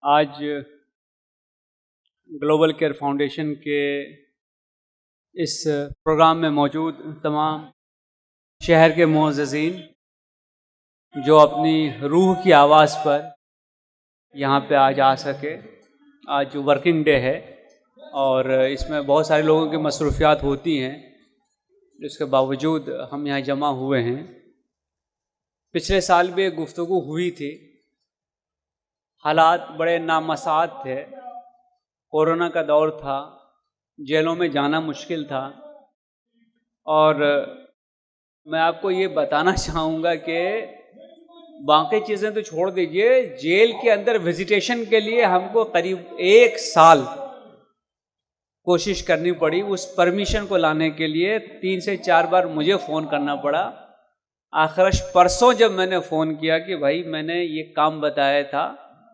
آج global care foundation کے اس programme میں موجود تمام شہر کے معززین جو اپنی روح کی آواز پر یہاں پہ آج آ سکے. آج ورکنگ ڈے ہے اور اس میں بہت سارے لوگوں کی مصروفیات ہوتی ہیں، اس کے باوجود ہم یہاں جمع ہوئے ہیں. پچھلے سال بھی ایک گفتگو ہوئی تھی، حالات بڑے نامساعد تھے، کورونا کا دور تھا، جیلوں میں جانا مشکل تھا. اور میں آپ کو یہ بتانا چاہوں گا کہ باقی چیزیں تو چھوڑ دیجئے، جیل کے اندر وزیٹیشن کے لیے ہم کو قریب 1 سال کوشش کرنی پڑی. اس پرمیشن کو لانے کے لیے 3 سے 4 بار مجھے فون کرنا پڑا. آخرش پرسوں جب میں نے فون کیا کہ بھائی میں نے یہ کام بتایا تھا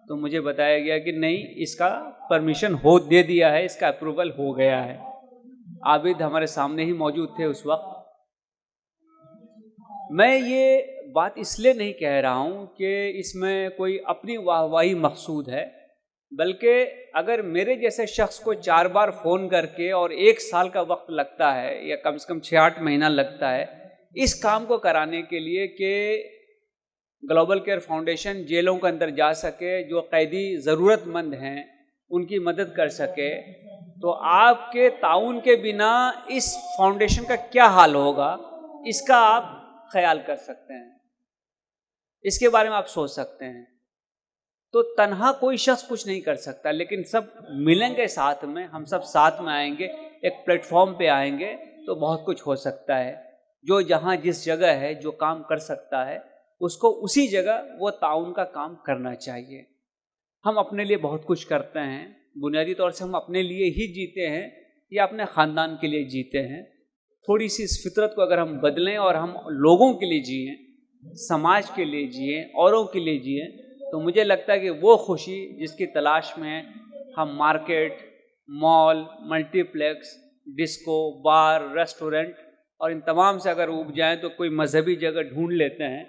تو مجھے بتایا گیا کہ نہیں، اس کا پرمیشن دے دیا ہے، اس کا اپروول ہو گیا ہے. عابد ہمارے سامنے ہی موجود تھے اس وقت. میں یہ بات اس لیے نہیں کہہ رہا ہوں کہ اس میں کوئی اپنی واہواہی مقصود ہے، بلکہ اگر میرے جیسے شخص کو 4 بار فون کر کے اور 1 سال کا وقت لگتا ہے یا کم سے کم 6-8 مہینہ لگتا ہے اس کام کو کرانے کے لیے کہ گلوبل کیئر فاؤنڈیشن جیلوں کے اندر جا سکے، جو قیدی ضرورت مند ہیں ان کی مدد کر سکے، تو آپ کے تعاون کے بنا اس فاؤنڈیشن کا کیا حال ہوگا، اس کا آپ خیال کر سکتے ہیں، اس کے بارے میں آپ سوچ سکتے ہیں. تو تنہا کوئی شخص کچھ نہیں کر سکتا، لیکن سب ملیں گے ساتھ میں، ہم سب ساتھ میں آئیں گے، ایک پلیٹ فارم پہ آئیں گے تو بہت کچھ ہو سکتا ہے. جو جہاں جس جگہ ہے جو کام کر سکتا ہے اس کو اسی جگہ وہ تعاون کا کام کرنا چاہیے. ہم اپنے لیے بہت کچھ کرتے ہیں، بنیادی طور سے ہم اپنے لیے ہی جیتے ہیں یا اپنے خاندان کے لیے جیتے ہیں. تھوڑی سی اس فطرت کو اگر ہم بدلیں اور ہم لوگوں کے لیے جئیں، سماج کے لیے جئیں، اوروں کے لیے جئیں، تو مجھے لگتا ہے کہ وہ خوشی جس کی تلاش میں ہم مارکیٹ، مال، ملٹی پلیکس، ڈسکو، بار، ریسٹورنٹ اور ان تمام سے اگر اوب جائیں تو کوئی مذہبی جگہ ڈھونڈ لیتے ہیں،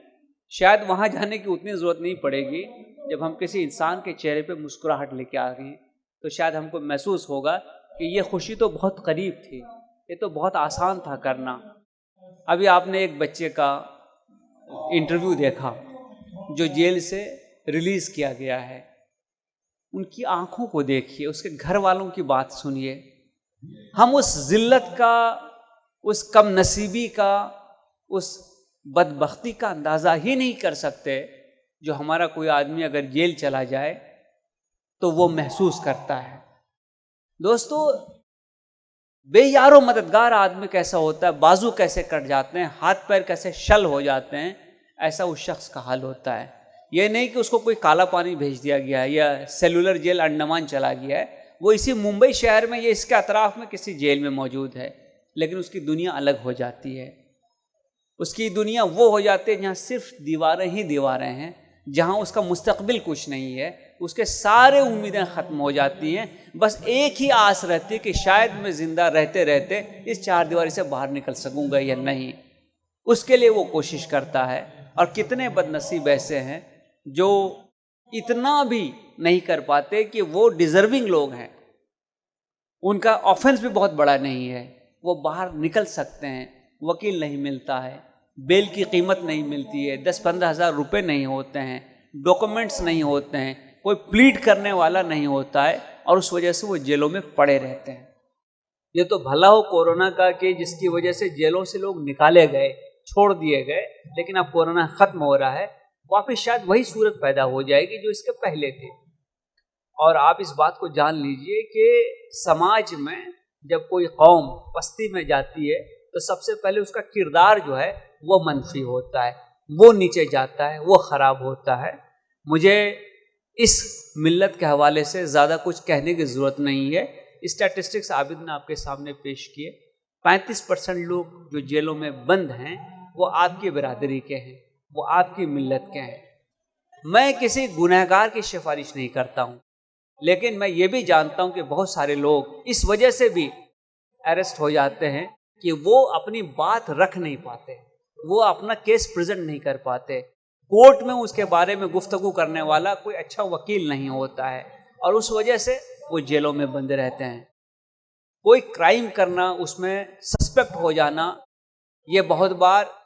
شاید وہاں جانے کی اتنی ضرورت نہیں پڑے گی. جب ہم کسی انسان کے چہرے پہ مسکراہٹ لے کے آ گئے تو شاید ہم کو محسوس ہوگا کہ یہ خوشی تو بہت قریب تھی، یہ تو بہت آسان تھا کرنا. ابھی آپ نے ایک بچے کا انٹرویو دیکھا جو جیل سے ریلیز کیا گیا ہے. ان کی آنکھوں کو دیکھیے، اس کے گھر والوں کی بات سنیے. ہم اس ذلت کا، اس کم نصیبی کا، اس بدبختی کا اندازہ ہی نہیں کر سکتے جو ہمارا کوئی آدمی اگر جیل چلا جائے تو وہ محسوس کرتا ہے. دوستو، بے یار و مددگار آدمی کیسا ہوتا ہے، بازو کیسے کٹ جاتے ہیں، ہاتھ پیر کیسے شل ہو جاتے ہیں، ایسا اس شخص کا حال ہوتا ہے. یہ نہیں کہ اس کو کوئی کالا پانی بھیج دیا گیا ہے یا سیلولر جیل انڈمان چلا گیا ہے. وہ اسی ممبئی شہر میں یا اس کے اطراف میں کسی جیل میں موجود ہے، لیکن اس کی دنیا الگ ہو جاتی ہے. اس کی دنیا وہ ہو جاتی ہے جہاں صرف دیواریں ہی دیواریں ہیں، جہاں اس کا مستقبل کچھ نہیں ہے، اس کے سارے امیدیں ختم ہو جاتی ہیں. بس ایک ہی آس رہتی ہے کہ شاید میں زندہ رہتے رہتے اس 4 دیواری سے باہر نکل سکوں گا یا نہیں. اس کے لیے وہ کوشش کرتا ہے. اور کتنے بد نصیب ایسے ہیں جو اتنا بھی نہیں کر پاتے کہ وہ ڈیزرونگ لوگ ہیں، ان کا آفنس بھی بہت بڑا نہیں ہے، وہ باہر نکل سکتے ہیں. وکیل نہیں ملتا ہے، بیل کی قیمت نہیں ملتی ہے، 10-15 ہزار روپے نہیں ہوتے ہیں، ڈاکومنٹس نہیں ہوتے ہیں، کوئی پلیڈ کرنے والا نہیں ہوتا ہے، اور اس وجہ سے وہ جیلوں میں پڑے رہتے ہیں. یہ تو بھلا ہو کورونا کا کہ جس کی وجہ سے جیلوں سے لوگ نکالے گئے، چھوڑ دیے گئے، لیکن اب کورونا ختم ہو رہا ہے، واپس شاید وہی صورت پیدا ہو جائے گی جو اس کے پہلے تھے. اور آپ اس بات کو جان لیجئے کہ سماج میں جب کوئی قوم پستی میں جاتی ہے تو سب سے پہلے اس کا کردار جو ہے وہ منفی ہوتا ہے، وہ نیچے جاتا ہے، وہ خراب ہوتا ہے. مجھے اس ملت کے حوالے سے زیادہ کچھ کہنے کی ضرورت نہیں ہے. اسٹیٹسٹکس عابد نے آپ کے سامنے پیش کیے. 35% لوگ جو جیلوں میں بند ہیں وہ آپ کی برادری کے ہیں، وہ آپ کی ملت کے ہیں. میں کسی گنہگار کی سفارش نہیں کرتا ہوں، لیکن میں یہ بھی جانتا ہوں کہ بہت سارے لوگ اس وجہ سے بھی اریسٹ ہو جاتے ہیں کہ وہ اپنی بات رکھ نہیں پاتے، وہ اپنا کیس پریزنٹ نہیں کر پاتے. कोर्ट में उसके बारे में गुफ्तगू करने वाला कोई अच्छा वकील नहीं होता है और उस वजह से वो जेलों में बंद रहते हैं। कोई क्राइम करना, उसमें सस्पेक्ट हो जाना, ये बहुत बार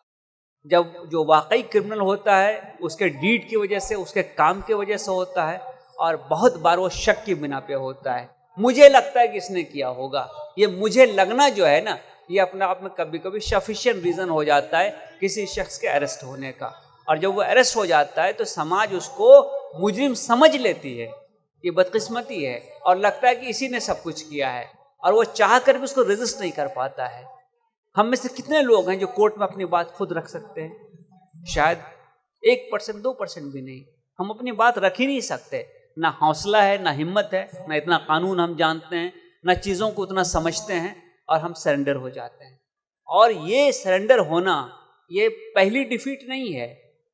जब जो वाकई क्रिमिनल होता है उसके डीड की वजह से, उसके काम की वजह से होता है, और बहुत बार वो शक की बिना पे होता है। मुझे लगता है कि इसने किया होगा, ये मुझे लगना जो है ना, ये अपने आप में कभी कभी सफिशिएंट रीज़न हो जाता है किसी शख्स के अरेस्ट होने का। और जब वो अरेस्ट हो जाता है तो समाज उसको मुजरिम समझ लेती है, ये बदकिस्मती है, और लगता है कि इसी ने सब कुछ किया है, और वो चाह कर भी उसको रेजिस्ट नहीं कर पाता है। हम में से कितने लोग हैं जो कोर्ट में अपनी बात खुद रख सकते हैं? शायद 1%, 2% भी नहीं। हम अपनी बात रख ही नहीं सकते, ना हौसला है, ना हिम्मत है, ना इतना कानून हम जानते हैं, ना चीज़ों को उतना समझते हैं, और हम सरेंडर हो जाते हैं। और ये सरेंडर होना ये पहली डिफीट नहीं है,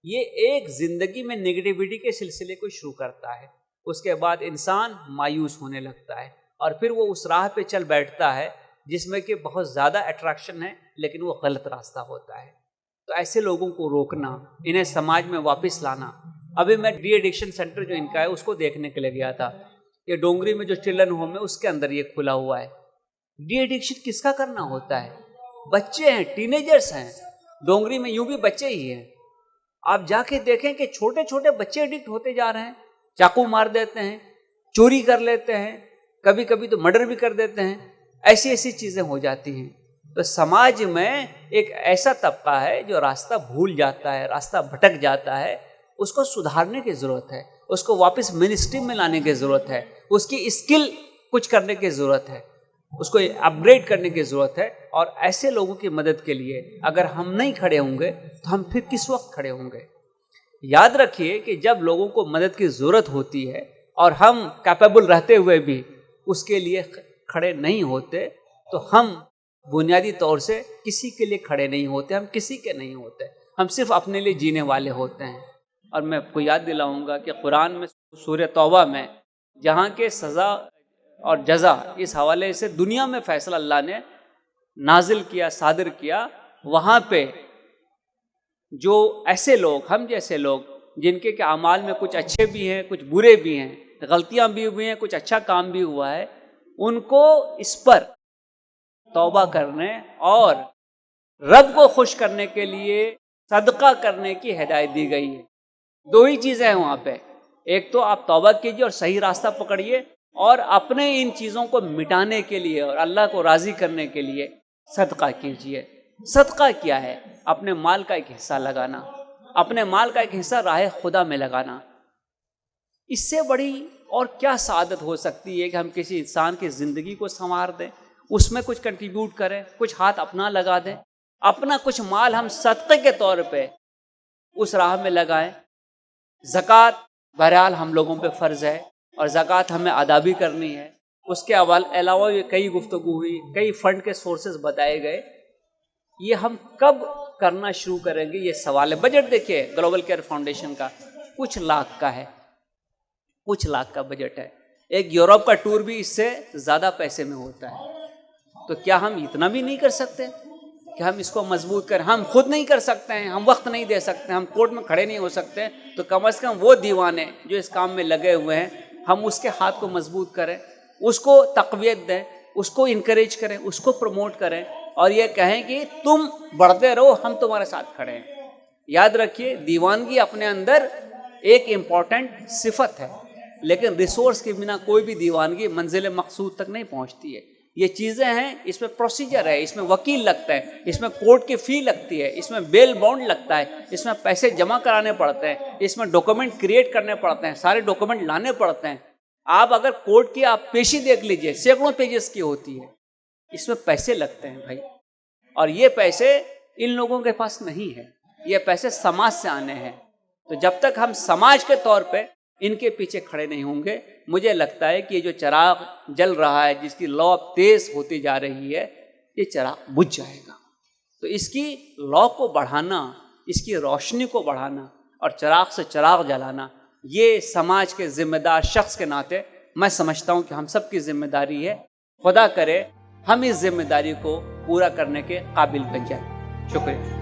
ये एक ज़िंदगी में नेगेटिविटी के सिलसिले को शुरू करता है। उसके बाद इंसान मायूस होने लगता है और फिर वो उस राह पे चल बैठता है जिसमें कि बहुत ज़्यादा अट्रैक्शन है, लेकिन वो गलत रास्ता होता है। तो ऐसे लोगों को रोकना, इन्हें समाज में वापस लाना। अभी मैं डी एडिक्शन सेंटर जो इनका है उसको देखने के लिए गया था। ये डोंगरी में जो चिल्ड्रन होम है उसके अंदर ये खुला हुआ है। डी एडिक्शन किसका करना होता है? बच्चे हैं, टीनेजर्स हैं। डोंगरी में यूं भी बच्चे ही हैं। आप जाके देखें कि छोटे छोटे बच्चे एडिक्ट होते जा रहे हैं, चाकू मार देते हैं, चोरी कर लेते हैं, कभी कभी तो मर्डर भी कर देते हैं। ऐसी ऐसी चीज़ें हो जाती हैं। तो समाज में एक ऐसा तबका है जो रास्ता भूल जाता है, रास्ता भटक जाता है। उसको सुधारने की ज़रूरत है, उसको वापस मेन स्ट्रीम में लाने की ज़रूरत है, उसकी स्किल कुछ करने की ज़रूरत है, उसको अपग्रेड करने की ज़रूरत है। और ऐसे लोगों की मदद के लिए अगर हम नहीं खड़े होंगे तो हम फिर किस वक्त खड़े होंगे? याद रखिए कि जब लोगों को मदद की ज़रूरत होती है और हम कैपेबल रहते हुए भी उसके लिए खड़े नहीं होते, तो हम बुनियादी तौर से किसी के लिए खड़े नहीं होते, हम किसी के नहीं होते, हम सिर्फ अपने लिए जीने वाले होते हैं। और मैं आपको याद दिलाऊंगा कि कुरान में सूरह तौबा में जहाँ के सज़ा और जज़ा इस हवाले से दुनिया में फ़ैसला अल्लाह ने नाजिल किया, सादिर किया, वहाँ पे जो ऐसे लोग, हम जैसे लोग, जिनके के अमाल में कुछ अच्छे भी हैं, कुछ बुरे भी हैं, गलतियाँ भी हुई हैं, कुछ अच्छा काम भी हुआ है, उनको इस पर तौबा करने और रब को खुश करने के लिए सदका करने की हिदायत दी गई है। दो ही चीज़ें हैं वहाँ पे, एक तो आप तौबा कीजिए और सही रास्ता पकड़िए, और अपने इन चीज़ों को मिटाने के लिए और अल्लाह को राज़ी करने के लिए सदका कीजिए। सदका क्या है? अपने माल का एक हिस्सा लगाना, अपने माल का एक हिस्सा राह खुदा में लगाना। इससे बड़ी और क्या सादत हो सकती है कि हम किसी इंसान की ज़िंदगी को संवार दें, उसमें कुछ कंट्रीब्यूट करें, कुछ हाथ अपना लगा दें, अपना कुछ माल हम सदक़े के तौर पे उस राह में लगाएं। ज़कात बहरहाल हम लोगों पे फ़र्ज़ है और ज़कात हमें अदा भी करनी है। उसके अलावा ये कई गुफ्तगू हुई, कई फ़ंड के सोर्सेज बताए गए। ये हम कब करना शुरू करेंगे, ये सवाल है। बजट देखिए ग्लोबल केयर फाउंडेशन का कुछ लाख का है, कुछ लाख का बजट है। एक यूरोप का टूर भी इससे ज़्यादा पैसे में होता है। तो क्या हम इतना भी नहीं कर सकते कि हम इसको मजबूत करें? हम खुद नहीं कर सकते हैं, हम वक्त नहीं दे सकते, हम कोर्ट में खड़े नहीं हो सकते, तो कम से कम वो दीवाने जो इस काम में लगे हुए हैं, हम उसके हाथ को मजबूत करें, उसको तक़वियत दें, उसको इनकरेज करें, उसको प्रमोट करें, और ये कहें कि तुम बढ़ते रहो, हम तुम्हारे साथ खड़े हैं। याद रखिए, दीवानगी अपने अंदर एक इम्पॉर्टेंट सिफत है, लेकिन रिसोर्स के बिना कोई भी दीवानगी मंजिल मकसूद तक नहीं पहुंचती है। ये चीज़ें हैं, इसमें प्रोसीजर है, इसमें वकील लगता है, इसमें कोर्ट की फ़ी लगती है, इसमें बेल बॉन्ड लगता है, इसमें पैसे जमा कराने पड़ते हैं, इसमें डॉक्यूमेंट क्रिएट करने पड़ते हैं, सारे डॉक्यूमेंट लाने पड़ते हैं। आप अगर कोर्ट की आप पेशी देख लीजिए, सैकड़ों पेजेस की होती है, इसमें पैसे लगते हैं भाई। और ये पैसे इन लोगों के पास नहीं है, ये पैसे समाज से आने हैं। तो जब तक हम समाज के तौर पे इनके पीछे खड़े नहीं होंगे, मुझे लगता है कि ये जो चिराग जल रहा है, जिसकी लौ तेज़ होती जा रही है, ये चिराग बुझ जाएगा। तो इसकी लौ को बढ़ाना, इसकी रोशनी को बढ़ाना और चिराग से चिराग जलाना, ये समाज के जिम्मेदार शख्स के नाते मैं समझता हूँ कि हम सब की जिम्मेदारी है। खुदा करे हम इस जिम्मेदारी को पूरा करने के काबिल बन जाए। शुक्रिया।